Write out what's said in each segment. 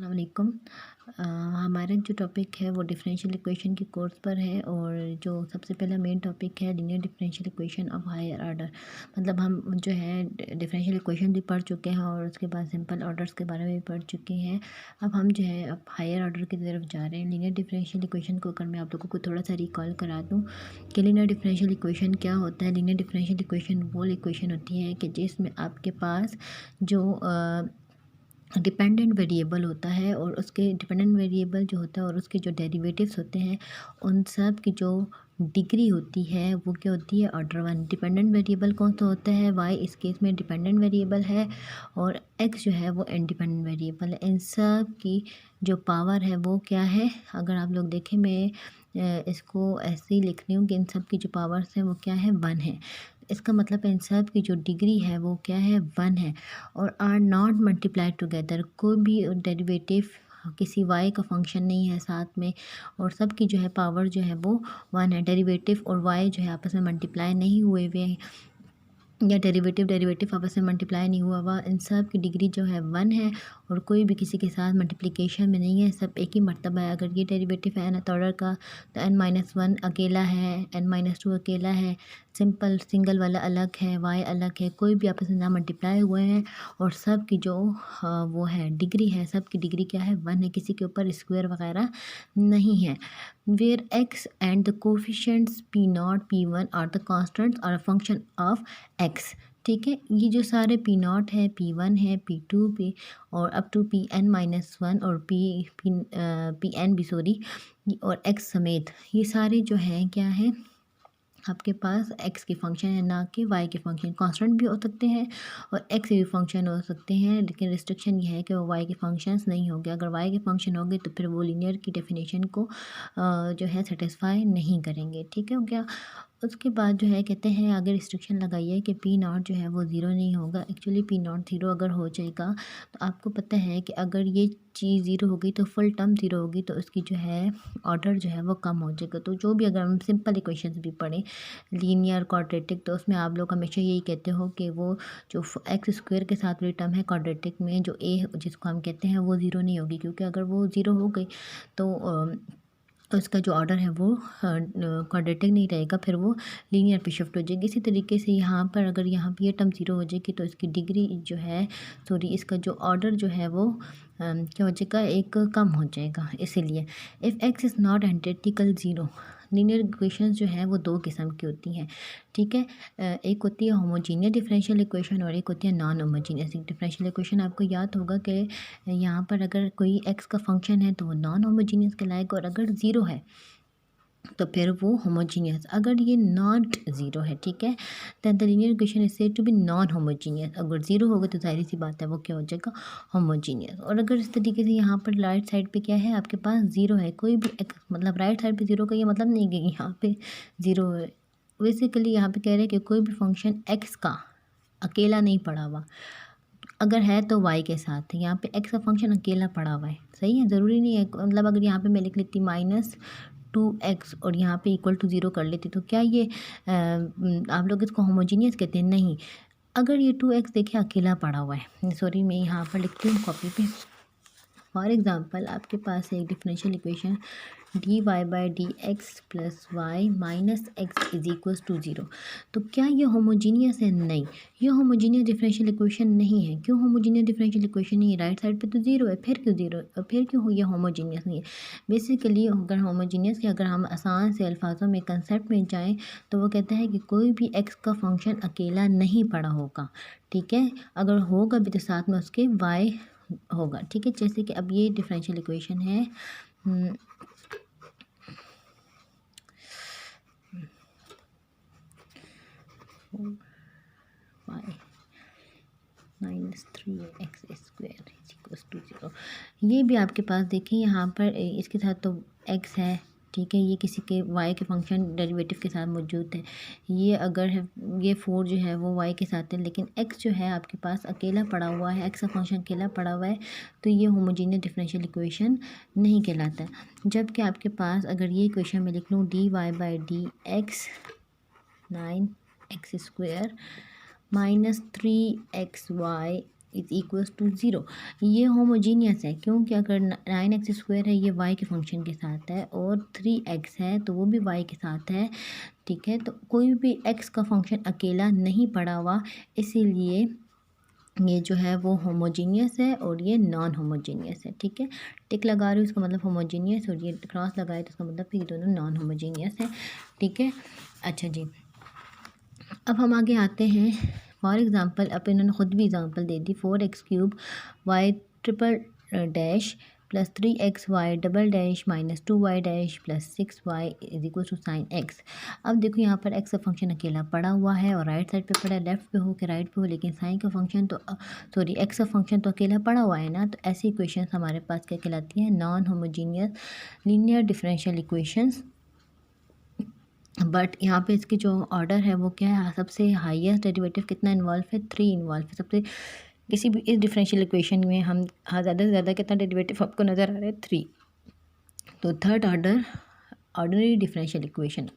अस्सलाम वालेकुम। हमारा जो टॉपिक है वो डिफरेंशियल इक्वेशन के कोर्स पर है और जो सबसे पहला मेन टॉपिक है linear differential equation of higher order. मतलब हम जो है डिफरेंशियल इक्वेशन भी पढ़ चुके हैं और उसके बाद सिंपल ऑर्डर्स के बारे में भी पढ़ चुके हैं। अब हम जो है अब हायर ऑर्डर की तरफ जा रहे हैं। लीनियर डिफरेंशियल इक्वेशन को अगर मैं आप लोगों को थोड़ा सा रिकॉल करा दूँ कि लीनियर डिफरेंशियल इक्वेशन क्या होता है। लीनियर डिफरेंशियल इक्वेशन वो इक्वेशन होती है कि जिसमें आपके पास जो डिपेंडेंट वेरिएबल होता है और उसके डिपेंडेंट वेरिएबल जो होता है और उसके जो डेरिवेटिव्स होते हैं उन सब की जो डिग्री होती है वो क्या होती है, ऑर्डर वन। डिपेंडेंट वेरिएबल कौन सा होता है, वाई इस केस में डिपेंडेंट वेरिएबल है और एक्स जो है वो इंडिपेंडेंट वेरिएबल है। इन सब की जो पावर है वो क्या है, अगर आप लोग देखें मैं इसको ऐसे ही लिख रही हूँ कि इन सब की जो पावर्स हैं वो क्या है, वन है। इसका मतलब इन सब की जो डिग्री है वो क्या है, वन है। और आर नॉट मल्टीप्लाइड टुगेदर, कोई भी डेरिवेटिव किसी वाई का फंक्शन नहीं है साथ में और सब की जो है पावर जो है वो वन है। डेरिवेटिव और वाई जो है आपस में मल्टीप्लाई नहीं हुए हुए हैं या डेरिवेटिव आपस में मल्टीप्लाई नहीं हुआ हुआ, इन सब की डिग्री जो है वन है और कोई भी किसी के साथ मल्टीप्लिकेशन में नहीं है, सब एक ही मर्तबा है। अगर ये डेरिवेटिव है nth ऑर्डर का तो n-1 अकेला है, n-2 अकेला है, सिंपल सिंगल वाला अलग है, y अलग है, कोई भी आपस में ना मल्टीप्लाई हुए हैं और सब की जो वो है डिग्री है, सब की डिग्री क्या है, वन है, किसी के ऊपर स्क्वायर वगैरह नहीं है। Where x and the coefficients p0 p1 are the constants are a function of x। ठीक है, ये जो सारे p0 है, p1 है, p2 p और अप टू pn-1 और pn भी सॉरी और x समेत ये सारे जो हैं क्या है आपके पास x के फंक्शन है, ना कि y के फंक्शन। कांस्टेंट भी हो सकते हैं और x के भी फंक्शन हो सकते हैं, लेकिन रिस्ट्रिक्शन ये है कि वो y के फंक्शंस नहीं होंगे। अगर y के फंक्शन होंगे तो फिर वो लीनियर की डेफिनेशन को जो है सेटिस्फाई नहीं करेंगे। ठीक है हो गया। उसके बाद जो है कहते हैं आगे रिस्ट्रिक्शन लगाई है कि p0 जो है वो ज़ीरो नहीं होगा। एक्चुअली p0 ज़ीरो अगर हो जाएगा तो आपको पता है कि अगर ये चीज़ ज़ीरो हो गई तो फुल टर्म ज़ीरो होगी तो उसकी जो है ऑर्डर जो है वो कम हो जाएगा। तो जो भी अगर हम सिंपल इक्वेशंस भी पढ़ें लीनियर क्वाड्रेटिक तो उसमें आप लोग हमेशा यही कहते हो कि वो जो एक्स स्क्वायर के साथ वाली टर्म है क्वाड्रेटिक में जो ए जिसको हम कहते हैं वो ज़ीरो नहीं होगी, क्योंकि अगर वो ज़ीरो हो गई तो इसका जो ऑर्डर है वो क्वाड्रेटिक नहीं रहेगा, फिर वो लीनियर पे शिफ्ट हो जाएगी। इसी तरीके से यहाँ पर अगर यहाँ पे ये टर्म ज़ीरो हो जाएगी तो इसकी डिग्री जो है सॉरी इसका जो ऑर्डर जो है वो क्या हो जाएगा, एक कम हो जाएगा। इसीलिए if x is not identical zero, linear equations जो हैं वो दो किस्म की होती हैं। ठीक है, एक होती है होमोजीनियस डिफरेंशियल इक्वेशन और एक होती है नॉन होमोजीनियस डिफरेंशियल इक्वेशन। आपको याद होगा कि यहाँ पर अगर कोई एक्स का फंक्शन है तो वो नॉन होमोजीनियस कहलाएगा और अगर ज़ीरो है तो फिर वो होमोजीनियस। अगर ये नॉट ज़ीरो है, ठीक है, then the linear equation is said to be non homogeneous. अगर ज़ीरो होगा तो जाहिर सी बात है वो क्या हो जाएगा, होमोजीनियस। और अगर इस तरीके से यहाँ पर राइट साइड पे क्या है आपके पास ज़ीरो है, कोई भी मतलब राइट साइड पे ज़ीरो का ये मतलब नहीं कि यहाँ पे ज़ीरो है। बेसिकली यहाँ पे कह रहे हैं कि कोई भी फंक्शन एक्स का अकेला नहीं पड़ा हुआ, अगर है तो वाई के साथ है। यहाँ पे एक्स का फंक्शन अकेला पड़ा हुआ है, सही है, ज़रूरी नहीं है। मतलब अगर यहाँ पे मैं लिख लेती -2x और यहाँ पे इक्वल टू ज़ीरो कर लेती तो क्या ये आप लोग इसको होमोजीनियस कहते हैं? नहीं। अगर ये 2x देखिए अकेला पड़ा हुआ है, सॉरी मैं यहाँ पर लिखती हूँ कॉपी पे। फॉर एग्ज़ाम्पल आपके पास एक differential equation dy/dx + y - x is equals to zero, तो क्या ये होमोजीनियस है? नहीं, ये होमोजीनियस डिफरेंशियल इक्वेशन नहीं है। क्यों होमोजीनियस डिफरेंशियल इक्वेशन नहीं है? राइट साइड पे तो ज़ीरो है, फिर क्यों ज़ीरो, फिर क्यों ये होमोजीनियस नहीं है? बेसिकली अगर होमोजीनियस के अगर हम आसान से अल्फाजों में कंसेप्ट में जाएँ तो वो कहता है कि कोई भी एक्स का फंक्शन अकेला नहीं पड़ा होगा। ठीक है, अगर होगा भी तो साथ में उसके वाई होगा। ठीक है, जैसे कि अब ये डिफरेंशियल इक्वेशन है y -3x² = 0। ये भी आपके पास देखिए यहाँ पर इसके साथ तो x है, ठीक है, ये किसी के y के फंक्शन डेरिवेटिव के साथ मौजूद है। ये अगर है ये 4 जो है वो y के साथ है, लेकिन x जो है आपके पास अकेला पड़ा हुआ है, x का फंक्शन अकेला पड़ा हुआ है, तो ये होमोजीनियस डिफरेंशियल इक्वेशन नहीं कहलाता। जबकि आपके पास अगर ये इक्वेशन में लिख लूँ dy/dx 9x² - 3xy is equals to 0। ये होमोजीनियस है क्योंकि अगर 9x² है ये y के फंक्शन के साथ है और 3x है तो वो भी y के साथ है, ठीक है। तो कोई भी x का फंक्शन अकेला नहीं पड़ा हुआ, इसीलिए ये जो है वो होमोजीनियस है और ये नॉन होमोजीनियस है, ठीक है। टिक लगा रही हूँ इसका मतलब होमोजीनियस और ये क्रॉस लगाए तो इसका मतलब ये दोनों नॉन होमोजीनियस है, ठीक है। अच्छा जी, अब हम आगे आते हैं। फॉर एग्ज़ाम्पल, अब इन्होंने ख़ुद भी एग्ज़ाम्पल दे दी। 4x³ y triple dash plus 3xy double dash minus 2y dash plus 6y is equal to sine x। अब देखो यहाँ पर x का फंक्शन अकेला पड़ा हुआ है और राइट साइड पे पड़ा है, लेफ्ट पे हो के राइट पे हो, लेकिन साइन का फंक्शन तो सॉरी x का फंक्शन तो अकेला पड़ा हुआ है ना। तो ऐसी इक्वेशन हमारे पास क्या कहलाती है? Non homogeneous linear differential equations. But यहाँ पे इसकी जो ऑर्डर है वो क्या है? सबसे हाईएस्ट डेरिवेटिव कितना इन्वॉल्व है? 3 इन्वॉल्व है। सबसे किसी भी इस डिफरेंशियल इक्वेशन में हम ज़्यादा से ज़्यादा कितना डेरिवेटिव आपको नज़र आ रहा है? 3। तो third order ordinary differential equation,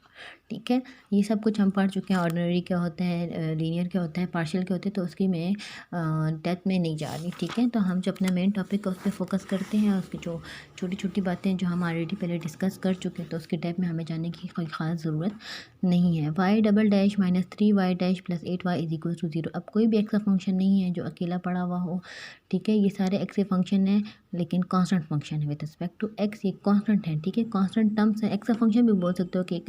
ठीक है। ये सब कुछ हम पढ़ चुके हैं। ऑर्डिनरी क्या होता है, लीनियर क्या होता है, पार्शियल क्या होते हैं, तो उसकी मैं डेप्थ में नहीं जा रही, ठीक है। तो हम जो अपना मेन टॉपिक है उस पर फोकस करते हैं। उसकी जो छोटी छोटी बातें जो हम ऑलरेडी पहले डिस्कस कर चुके हैं, तो उसकी डेप्थ में हमें जाने की कोई ख़ास ज़रूरत नहीं है। y double dash minus 3y dash plus 8y is equal to 0। अब कोई भी एक्स का फंक्शन नहीं है जो अकेला पड़ा हुआ हो, ठीक है। ये सारे एक्स के फंक्शन हैं लेकिन कांस्टेंट फंक्शन है विद रिस्पेक्ट टू एक्स, ये कांस्टेंट है, ठीक है। कांस्टेंट टर्म्स है, एक्स का फंक्शन भी बोल सकते हो कि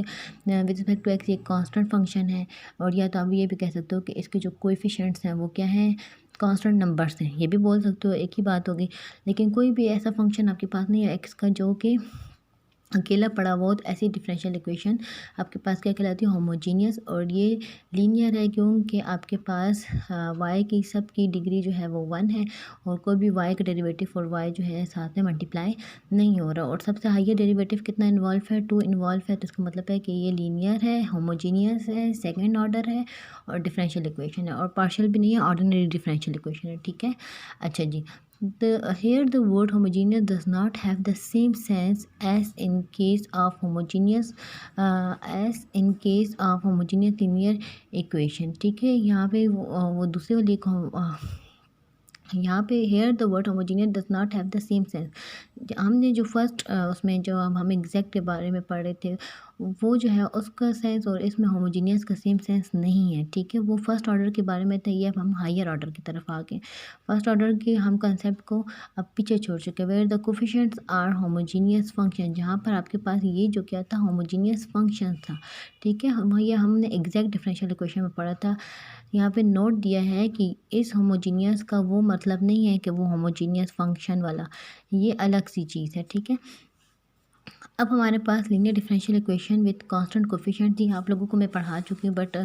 विद रिस्पेक्ट टू एक्स ये कांस्टेंट फंक्शन है। और या तो आप ये भी कह सकते हो कि इसके जो कोएफिशिएंट्स हैं वो क्या हैं? कांस्टेंट नंबर्स हैं, ये भी बोल सकते हो, एक ही बात होगी। लेकिन कोई भी ऐसा फंक्शन आपके पास नहीं है एक्स का जो कि अकेला पड़ा हुआ हो, तो ऐसी डिफरेंशियल इक्वेशन आपके पास क्या कहलाती है? होमोजीनियस। और ये लीनियर है क्योंकि आपके पास y की सब की डिग्री जो है वो 1 है और कोई भी y का डेरिवेटिव और y जो है साथ में मल्टीप्लाई नहीं हो रहा। और सबसे हाईएस्ट डेरिवेटिव कितना इन्वॉल्व है? 2 इन्वॉल्व है। तो इसका मतलब है कि ये लीनियर है, होमोजीनियस है, सेकेंड ऑर्डर है और डिफरेंशियल इक्वेशन है। और पार्शियल भी नहीं है, ऑर्डिनरी डिफरेंशियल इक्वेशन है, ठीक है। अच्छा जी, here the word homogeneous does not have the same sense as in case of homogeneous linear equation, ठीक है। यहाँ पे वो दूसरे वाली यहाँ पे here the word homogeneous does not have the same sense. हमने जो फर्स्ट उसमें जो हम एग्जैक्ट के बारे में पढ़ रहे थे वो जो है उसका सेंस और इसमें होमोजीनियस का सेम सेंस नहीं है, ठीक है। वो फर्स्ट ऑर्डर के बारे में था, ये अब हम हायर ऑर्डर की तरफ आ गए। फर्स्ट ऑर्डर के हम कंसेप्ट को अब पीछे छोड़ चुके हैं। Where the coefficients are homogeneous function, जहाँ पर आपके पास ये जो क्या था? होमोजीनियस फंक्शन था, ठीक है। हमने एग्जैक्ट डिफरेंशियल इक्वेशन में पढ़ा था। यहाँ पे नोट दिया है कि इस होमोजीनियस का वो मतलब नहीं है कि वो होमोजीनियस फंक्शन वाला, ये अलग सी चीज़ है, ठीक है। अब हमारे पास linear differential equation with constant coefficient थी, आप लोगों को मैं पढ़ा चुकी हूँ, बट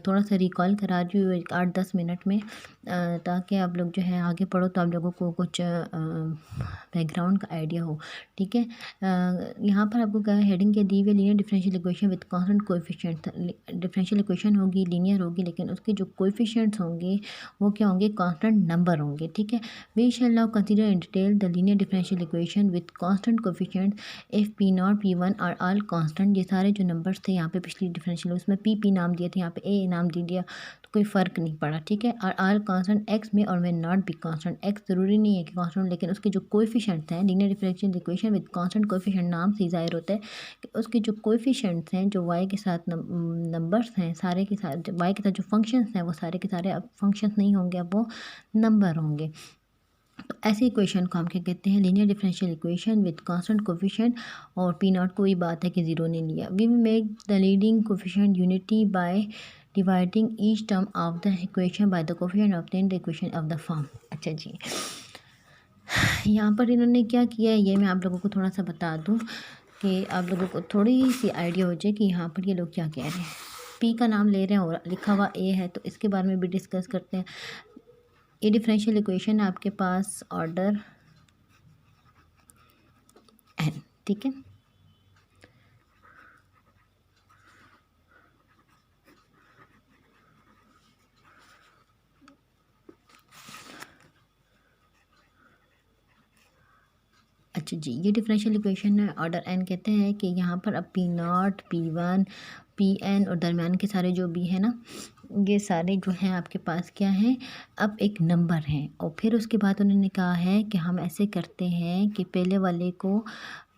थोड़ा सा रिकॉल करा रही हूँ 8-10 मिनट में, ताकि आप लोग जो है आगे पढ़ो तो आप लोगों को कुछ बैकग्राउंड का आइडिया हो, ठीक है। यहाँ पर आपको क्या हेडिंग के दी हुई linear differential equation with constant coefficient. Differential equation होगी, लीनियर होगी, लेकिन उसके जो कोएफिशिएंट्स होंगे वो क्या होंगे? कांस्टेंट नंबर होंगे, ठीक है। We shall now consider in detail the linear differential equation with constant coefficient if P0 P1 are all constant. ये सारे जो नंबर्स थे यहाँ पे पिछली डिफरेंशियल उसमें P नाम दिए थे, यहाँ पे A नाम दे दिया, तो कोई फ़र्क नहीं पड़ा, ठीक है। और ऑल कांस्टेंट एक्स में और में नॉट बी कांस्टेंट। एक्स ज़रूरी नहीं है कि कांस्टेंट, लेकिन उसके जो कोएफिशिएंट्स हैं, linear differential equation with constant coefficient नाम से ज़ाहिर होता है कि उसके जो कोएफिशिएंट्स हैं, जो y के साथ नंबर्स हैं, सारे के साथ y के साथ जो फंक्शंस हैं वो सारे के सारे अब फंक्शंस नहीं होंगे, अब वो नंबर होंगे। तो ऐसे इक्वेशन को हम क्या कहते हैं? Linear differential equation with constant coefficient. और P0 को ही बात है कि ज़ीरो ने लिया। We make the leading coefficient unity by dividing each term of the equation by the coefficient obtain the equation of the form. अच्छा जी, यहाँ पर इन्होंने क्या किया है ये मैं आप लोगों को थोड़ा सा बता दूँ कि आप लोगों को थोड़ी सी आइडिया हो जाए कि यहाँ पर ये लोग क्या कह रहे हैं। P का नाम ले रहे हैं और लिखा हुआ A है, तो इसके बारे में भी डिस्कस करते हैं। ये डिफरेंशियल इक्वेशन है आपके पास ऑर्डर n, ठीक है। अच्छा जी, ये डिफरेंशियल इक्वेशन है ऑर्डर n। कहते हैं कि यहाँ पर अब P0 P1 Pn और दरमियान के सारे जो भी है ना, ये सारे जो हैं आपके पास क्या हैं, अब एक नंबर हैं। और फिर उसके बाद उन्होंने कहा है कि हम ऐसे करते हैं कि पहले वाले को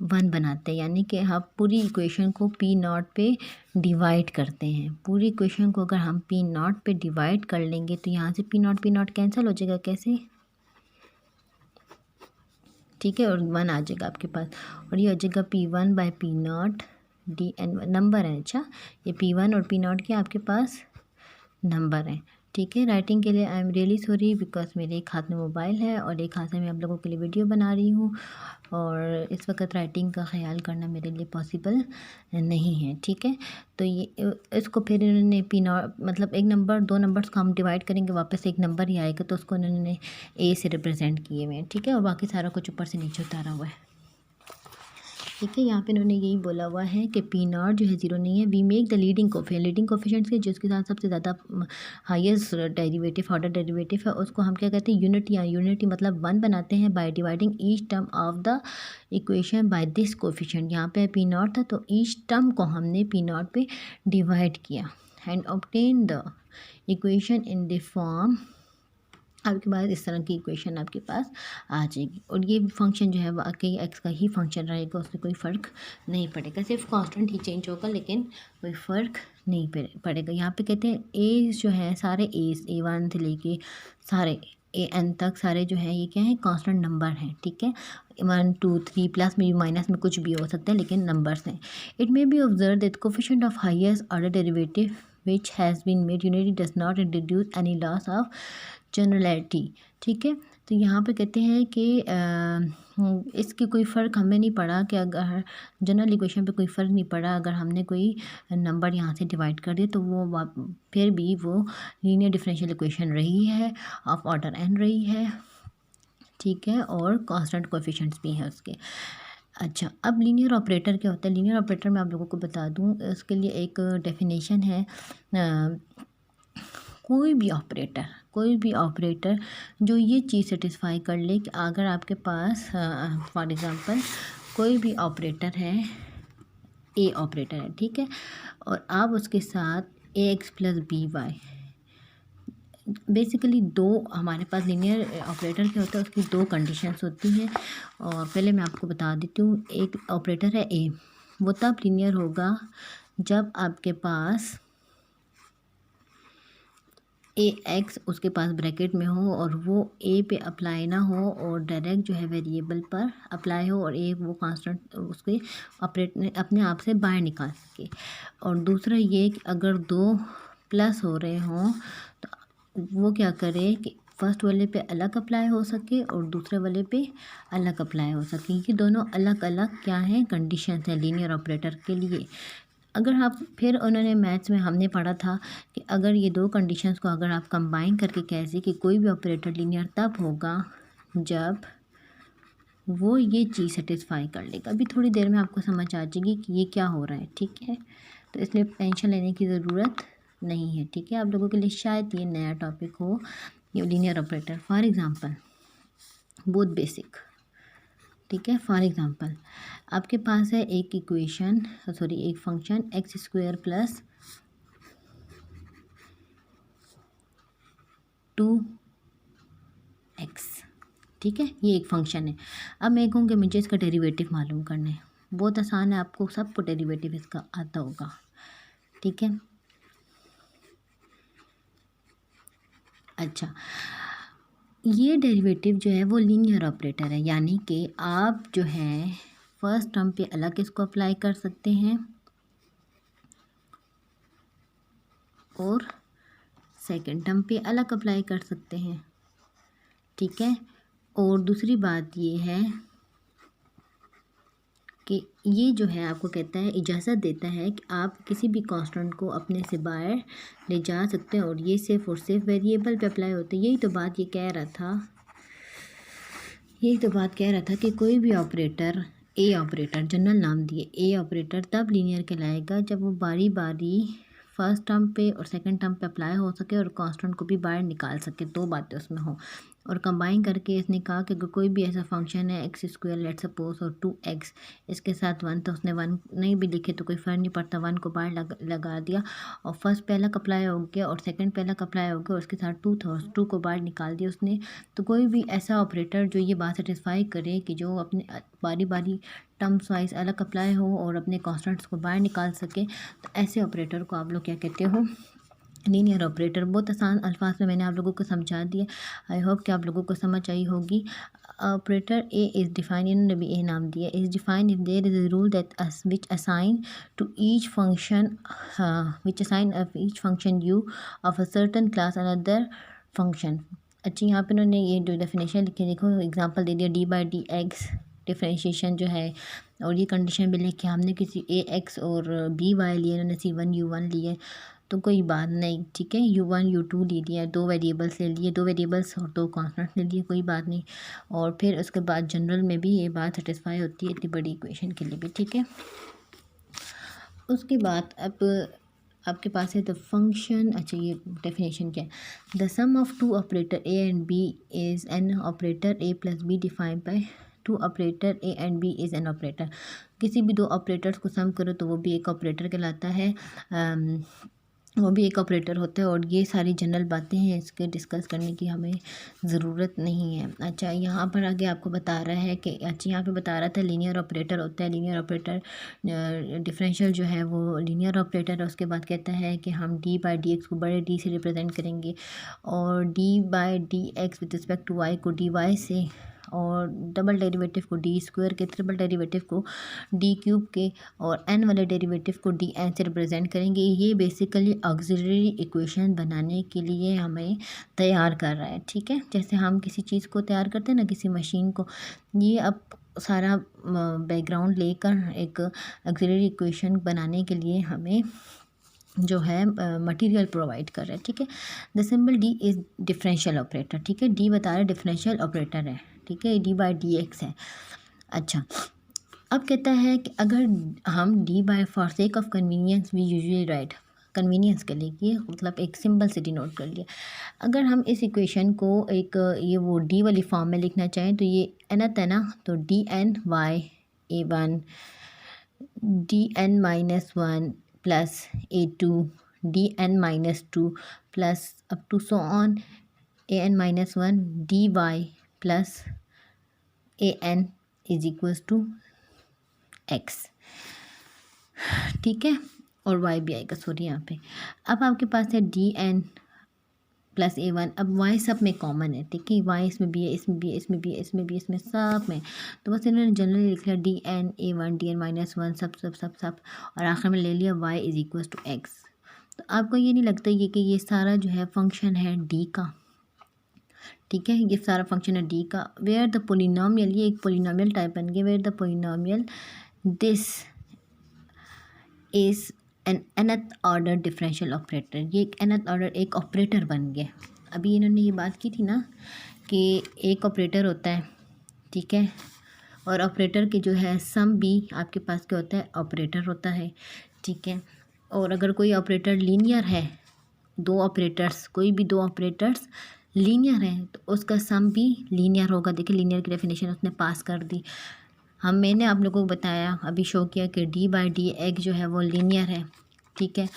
1 बनाते हैं, यानी कि हम पूरी इक्वेशन को P0 पे डिवाइड करते हैं। पूरी इक्वेशन को अगर हम P0 पे डिवाइड कर लेंगे तो यहाँ से P0 कैंसिल हो जाएगा, कैसे, ठीक है, और 1 आ जाएगा आपके पास, और ये हो जाएगा P1/P0 dn नंबर है। अच्छा, ये P1 और P0 के आपके पास नंबर है, ठीक है। राइटिंग के लिए I am really sorry because मेरे एक हाथ में मोबाइल है और एक हाथ से मैं आप लोगों के लिए वीडियो बना रही हूँ, और इस वक्त राइटिंग का ख्याल करना मेरे लिए पॉसिबल नहीं है, ठीक है। तो ये इसको फिर इन्होंने P0 मतलब एक नंबर, दो नंबर्स को हम डिवाइड करेंगे, वापस एक नंबर ही आएगा, तो उसको उन्होंने ए से रिप्रेजेंट किए हुए हैं, ठीक है, और बाकी सारा कुछ ऊपर से नीचे उतारा हुआ है, ठीक है। यहाँ पे इन्होंने यही बोला हुआ है कि P0 जो है 0 नहीं है। We make the leading coefficients के जिसके साथ सबसे ज़्यादा हाईएस्ट डेरिवेटिव ऑर्डर डेरिवेटिव है, उसको हम क्या कहते हैं, यूनिटी मतलब 1 बनाते हैं bye dividing each term of the equation by this coefficient. यहाँ पे P0 था तो ईच टर्म को हमने P0 पे डिवाइड किया and obtain the equation in the form. आपके पास इस तरह की इक्वेशन आपके पास आ जाएगी, और ये फंक्शन जो है वाकई एक्स का ही फंक्शन रहेगा, उसमें कोई फ़र्क नहीं पड़ेगा, सिर्फ कांस्टेंट ही चेंज होगा, लेकिन कोई फ़र्क नहीं पड़ेगा। यहाँ पे कहते हैं ए जो है सारे A1 से लेके सारे AN तक सारे जो है ये क्या है, कांस्टेंट नंबर हैं, ठीक है। 1 2 3 प्लस में भी माइनस में कुछ भी हो सकता है, लेकिन नंबर्स हैं। It may be observe that coefficient of highest order derivative which has been made unity does not introduce any loss of generality, ठीक है। तो यहाँ पे कहते हैं कि इसकी कोई फ़र्क हमें नहीं पड़ा कि अगर जनरल इक्वेशन पे कोई फ़र्क नहीं पड़ा, अगर हमने कोई नंबर यहाँ से डिवाइड कर दिया तो वो फिर भी वो लीनियर डिफरेंशियल इक्वेशन रही है, ऑफ ऑर्डर n रही है, ठीक है, और कांस्टेंट कोएफिशिएंट्स भी हैं उसके। अच्छा, अब लीनियर ऑपरेटर क्या होता है? लीनियर ऑपरेटर मैं आप लोगों को बता दूँ, इसके लिए एक डेफिनेशन है। कोई भी ऑपरेटर जो ये चीज़ सेटिस्फाई कर ले कि अगर आपके पास फॉर एग्ज़ाम्पल कोई भी ऑपरेटर है, ए ऑपरेटर है, ठीक है, और आप उसके साथ AX + BY, बेसिकली दो हमारे पास लीनियर ऑपरेटर क्या होता है, उसकी दो कंडीशंस होती हैं, और पहले मैं आपको बता देती हूँ। एक ऑपरेटर है ए, वो तब लीनियर होगा जब आपके पास AX उसके पास ब्रैकेट में हो और वो ए पे अप्लाई ना हो और डायरेक्ट जो है वेरिएबल पर अप्लाई हो, और एक वो कांस्टेंट उसके ऑपरेट अपने आप से बाहर निकाल सके। और दूसरा ये कि अगर दो प्लस हो रहे हों तो वो क्या करे कि फर्स्ट वाले पे अलग अप्लाई हो सके और दूसरे वाले पे अलग अप्लाई हो सके। ये दोनों अलग अलग क्या हैं, कंडीशंस हैं लीनियर ऑपरेटर के लिए। अगर आप फिर उन्होंने मैथ्स में हमने पढ़ा था कि अगर ये दो कंडीशंस को अगर आप कंबाइन करके कैसे कि कोई भी ऑपरेटर लीनियर तब होगा जब वो ये चीज़ सेटिस्फाई कर लेगा। अभी थोड़ी देर में आपको समझ आ जाएगी कि ये क्या हो रहा है, ठीक है। तो इसलिए टेंशन लेने की ज़रूरत नहीं है, ठीक है। आप लोगों के लिए शायद ये नया टॉपिक हो, ये लीनियर ऑपरेटर। फॉर एग्ज़ाम्पल बहुत बेसिक, ठीक है। फॉर एग्ज़ाम्पल आपके पास है एक इक्वेशन एक फंक्शन x² + 2x, ठीक है, ये एक फंक्शन है। अब मैं कहूँ कि मुझे इसका डेरिवेटिव मालूम करना है, बहुत आसान है, आपको सबको डेरिवेटिव इसका आता होगा, ठीक है। अच्छा, ये डेरिवेटिव जो है वो लीनियर ऑपरेटर है, यानी कि आप जो है फर्स्ट टर्म पे अलग इसको अप्लाई कर सकते हैं और सेकंड टर्म पे अलग अप्लाई कर सकते हैं, ठीक है। और दूसरी बात ये है कि ये जो है आपको कहता है, इजाज़त देता है कि आप किसी भी कांस्टेंट को अपने से बाहर ले जा सकते हैं, और ये सिर्फ और सिर्फ वेरिएबल पे अप्लाई होता है। यही तो बात कह रहा था कि कोई भी ऑपरेटर, ए ऑपरेटर जनरल नाम दिए, ए ऑपरेटर तब लीनियर कहलाएगा जब वो बारी बारी फर्स्ट टर्म पे और सेकंड टर्म पे अप्लाई हो सके और कांस्टेंट को भी बाहर निकाल सके, दो बातें उसमें हो। और कंबाइन करके इसने कहा कि अगर कोई भी ऐसा फंक्शन है एक्स स्क्वायर लेट सपोज और 2x इसके साथ 1, तो उसने 1 नहीं भी लिखे तो कोई फ़र्क नहीं पड़ता, 1 को बाहर लगा दिया और फर्स्ट पहला अप्लाई हो गया और सेकंड पहला अप्लाई हो गया और उसके साथ 2 था, 2 को बाहर निकाल दिया उसने। तो कोई भी ऐसा ऑपरेटर जो ये बात सेटिस्फाई करे कि जो अपने बारी बारी टर्म्स वाइज अलग अप्लाई हो और अपने कॉन्स्टेंट्स को बाहर निकाल सके, तो ऐसे ऑपरेटर को आप लोग क्या कहते हो, लीनियर ऑपरेटर। बहुत आसान अल्फाज में मैंने आप लोगों को समझा दिया। आई होप कि आप लोगों को समझ आई होगी। ऑपरेटर ए इज़ डिफाइन, इन्होंने भी ए नाम दिया, is define if there is a rule that which assign to each function which assign of each function u of a certain class another function. अच्छा, यहाँ पे उन्होंने ये जो डेफिनेशन लिखी, देखो एग्जांपल दे दिया, D by d x differentiation जो है, और ये कंडीशन भी लिखी हमने किसी ए एक्स और बी वाई लिए, उन्होंने C1 U1 लिए, तो कोई बात नहीं, ठीक है। U1 U2 ले लिया, 2 वेरिएबल्स ले लिए, 2 वेरिएबल्स और 2 कॉन्स्टेंट ले लिए, कोई बात नहीं। और फिर उसके बाद जनरल में भी ये बात सेटिस्फाई होती है इतनी बड़ी इक्वेशन के लिए भी, ठीक है। उसके बाद अब आपके पास है द फंक्शन। अच्छा, ये डेफिनेशन क्या है, the sum of two operator A and B is an operator A plus B defined by two operator A and B is an operator. किसी भी दो ऑपरेटर्स को सम करो तो वो भी एक ऑपरेटर कहलाता है, वो भी एक ऑपरेटर होता है। और ये सारी जनरल बातें हैं, इसके डिस्कस करने की हमें ज़रूरत नहीं है। अच्छा, यहाँ पर आगे आपको बता रहा है कि, अच्छा यहाँ पे बता रहा था लीनियर ऑपरेटर होता है, लीनियर ऑपरेटर डिफरेंशियल जो है वो लीनियर ऑपरेटर है। उसके बाद कहता है कि हम डी बाई डी एक्स को बड़े डी से रिप्रेजेंट करेंगे और d by d x with respect to y को डी वाई से, और डबल डेरिवेटिव को डी स्क्वायर के, ट्रिपल डेरिवेटिव को डी क्यूब के, और एन वाले डेरिवेटिव को डी एन से रिप्रेजेंट करेंगे। ये बेसिकली ऑक्सिलरी इक्वेशन बनाने के लिए हमें तैयार कर रहा है, ठीक है। जैसे हम किसी चीज़ को तैयार करते हैं ना, किसी मशीन को, ये अब सारा बैकग्राउंड लेकर एक ऑक्सिलरी इक्वेशन बनाने के लिए हमें जो है मटेरियल प्रोवाइड कर रहा है, ठीक है। The symbol D is differential operator, ठीक है। डी बता रहे डिफरेंशियल ऑपरेटर है, ठीक है, डी बाई डी एक्स है। अच्छा, अब कहता है कि अगर हम d by for sake of convenience we usually write, convenience के लिए कि मतलब एक सिंबल से डिनोट कर लिया। अगर हम इस इक्वेशन को एक ये वो डी वाली फॉर्म में लिखना चाहें तो ये एनथ है ना, तो d n y A1 d n minus 1 plus A2 d n minus 2 plus up to so on A n minus 1 d y plus AN is equals to x, ठीक है। और वाई भी आएगा, सॉरी यहाँ पे। अब आपके पास है डी एन प्लस A1, अब वाई सब में कॉमन है, ठीक है। वाई इसमें भी है, इसमें भी है, इसमें भी है, इसमें भी है, इसमें सब में, तो बस इन्होंने जनरली लिख लिया d n A1 d n minus 1 सब सब सब सब, और आखिर में ले लिया y is equal to x. तो आपको ये नहीं लगता ये कि ये सारा जो है फंक्शन है डी का, ठीक है, ये सारा फंक्शन है डी का। वेयर द पोलिनोमियल, ये एक पोलिनोमियल टाइप बन गया, where the polynomial this is an nth order differential operator, ये एक nth ऑर्डर एक ऑपरेटर बन गया। अभी इन्होंने ये बात की थी ना कि एक ऑपरेटर होता है, ठीक है, और ऑपरेटर के जो है सम भी आपके पास क्या होता है, ऑपरेटर होता है, ठीक है। और अगर कोई ऑपरेटर लीनियर है, दो ऑपरेटर्स, कोई भी दो ऑपरेटर्स लीनियर है तो उसका सम भी लीनियर होगा। देखिए लीनियर की डेफिनेशन उसने पास कर दी। मैंने आप लोगों को बताया, अभी शो किया कि डी बाई डी एक्स जो है वो लीनियर है, ठीक है,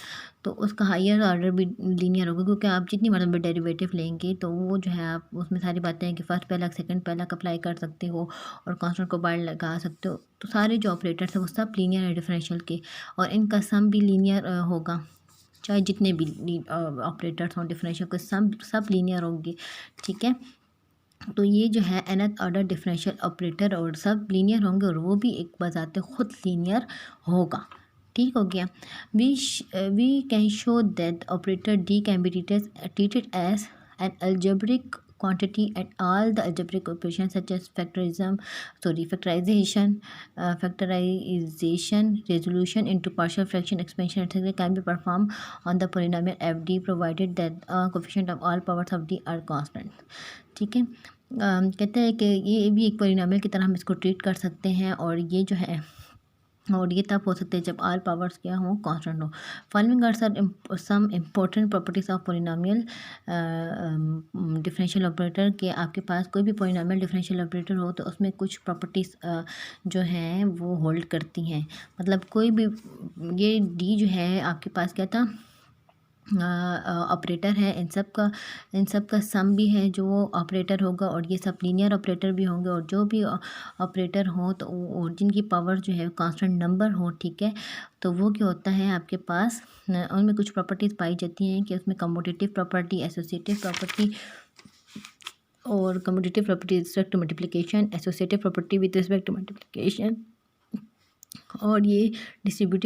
तो उसका हायर ऑर्डर भी लीनियर होगा, क्योंकि आप जितनी मरतबा डेरिवेटिव लेंगे तो वो जो है आप उसमें सारी बातें हैं कि फर्स्ट पहला सेकंड पहला अप्लाई कर सकते हो और कांस्टेंट को बाहर लगा सकते हो। तो सारे जो ऑपरेटर्स हैं वो सब लीनियर है डिफरेंशियल के, और इनका सम भी लीनियर होगा, चाहे जितने भी ऑपरेटर्स हों डिफरेंशियल के सब लीनियर होंगे, ठीक है। तो ये जो है nth ऑर्डर डिफरेंशियल ऑपरेटर और सब लीनियर होंगे, और वो भी एक बजाते खुद लीनियर होगा, ठीक हो गया। We can show that operator d can be treated as an algebraic quantity and all the algebraic operations such as factorization, resolution into partial fraction, expansion, etc. can be performed on the polynomial fd provided that coefficient of all powers of d are constant, ठीक है। कहते हैं कि ये भी एक polynomial की तरह हम इसको ट्रीट कर सकते हैं, और ये जो है और ये तब हो सकते हैं जब ऑल पावर्स क्या हो, कांस्टेंट हो। Following are some important properties of polynomial differential operator के आपके पास कोई भी पोलिनोमियल डिफरेंशियल ऑपरेटर हो तो उसमें कुछ प्रॉपर्टीज़ जो हैं वो होल्ड करती हैं। मतलब कोई भी ये डी जो है आपके पास क्या था, ऑपरेटर है, इन सब का सम भी है जो ऑपरेटर होगा, और ये सब लीनियर ऑपरेटर भी होंगे, और जो भी ऑपरेटर हो तो जिनकी पावर जो है कांस्टेंट नंबर हो, ठीक है, तो वो क्या होता है आपके पास उनमें कुछ प्रॉपर्टीज़ पाई जाती हैं कि उसमें कम्यूटेटिव प्रॉपर्टी, एसोसिएटिव प्रॉपर्टी, और commutative property with respect to multiplication, associative property with respect to multiplication, और ये डिस्ट्रीब्यूटिव